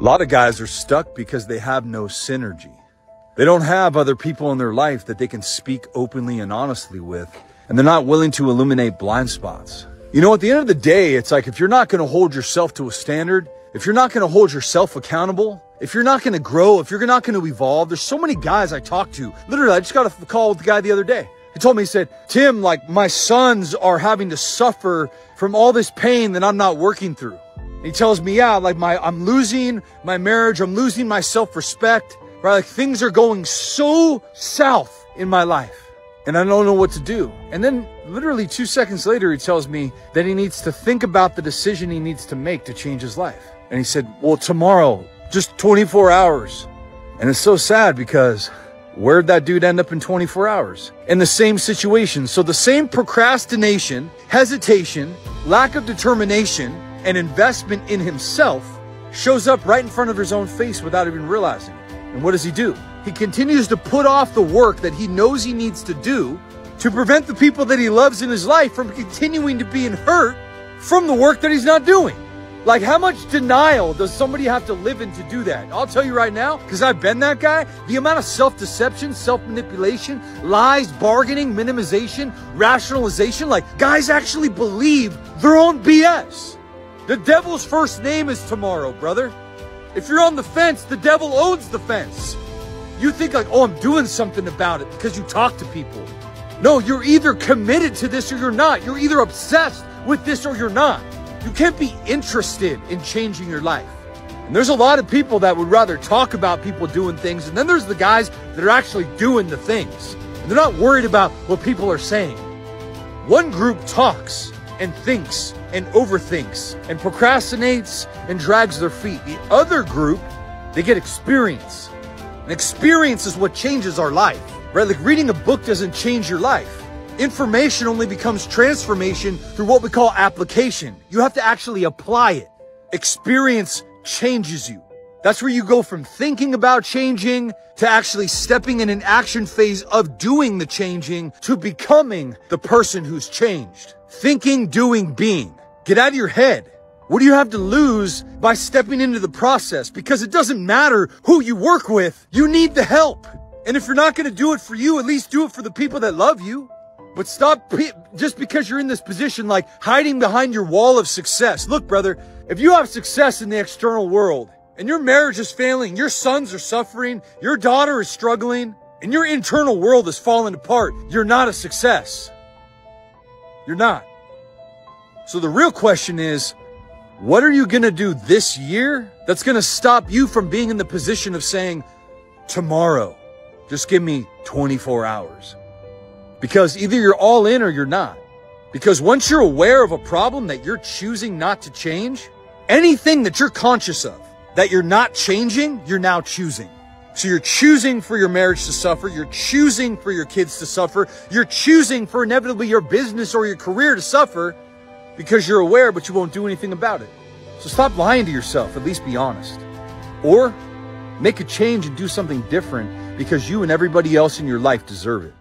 A lot of guys are stuck because they have no synergy. They don't have other people in their life that they can speak openly and honestly with, and they're not willing to illuminate blind spots. You know, at the end of the day, it's like if you're not going to hold yourself to a standard, if you're not going to hold yourself accountable, if you're not going to grow, if you're not going to evolve, there's so many guys I talk to. Literally, I just got a call with the guy the other day. He told me, he said, Tim, like my sons are having to suffer from all this pain that I'm not working through. And he tells me, yeah, like I'm losing my marriage. I'm losing my self-respect, right? Like things are going so south in my life and I don't know what to do. And then literally 2 seconds later, he tells me that he needs to think about the decision he needs to make to change his life. And he said, well, tomorrow, just 24 hours. And it's so sad because where'd that dude end up in 24 hours? In the same situation. So the same procrastination, hesitation, lack of determination, and investment in himself shows up right in front of his own face without even realizing it. And what does he do? He continues to put off the work that he knows he needs to do to prevent the people that he loves in his life from continuing to be hurt from the work that he's not doing. Like, how much denial does somebody have to live in to do that? I'll tell you right now, because I've been that guy, the amount of self-deception, self-manipulation, lies, bargaining, minimization, rationalization, like guys actually believe their own BS. The devil's first name is tomorrow, brother. If you're on the fence, the devil owns the fence. You think like, oh, I'm doing something about it because you talk to people. No, you're either committed to this or you're not. You're either obsessed with this or you're not. You can't be interested in changing your life. And there's a lot of people that would rather talk about people doing things. And then there's the guys that are actually doing the things. And they're not worried about what people are saying. One group talks and thinks and overthinks and procrastinates and drags their feet. The other group, they get experience. And experience is what changes our life, right? Like reading a book doesn't change your life. Information only becomes transformation through what we call application. You have to actually apply it. Experience changes you. That's where you go from thinking about changing to actually stepping in an action phase of doing the changing to becoming the person who's changed. Thinking, doing, being. Get out of your head. What do you have to lose by stepping into the process? Because it doesn't matter who you work with. You need the help. And if you're not going to do it for you, at least do it for the people that love you. But stop just because you're in this position, like hiding behind your wall of success. Look, brother, if you have success in the external world and your marriage is failing, your sons are suffering, your daughter is struggling, and your internal world is falling apart, you're not a success. You're not. So the real question is, what are you going to do this year that's going to stop you from being in the position of saying, tomorrow, just give me 24 hours? Because either you're all in or you're not. Because once you're aware of a problem that you're choosing not to change, anything that you're conscious of that you're not changing, you're now choosing. So you're choosing for your marriage to suffer. You're choosing for your kids to suffer. You're choosing for inevitably your business or your career to suffer because you're aware, but you won't do anything about it. So stop lying to yourself. At least be honest. Or make a change and do something different because you and everybody else in your life deserve it.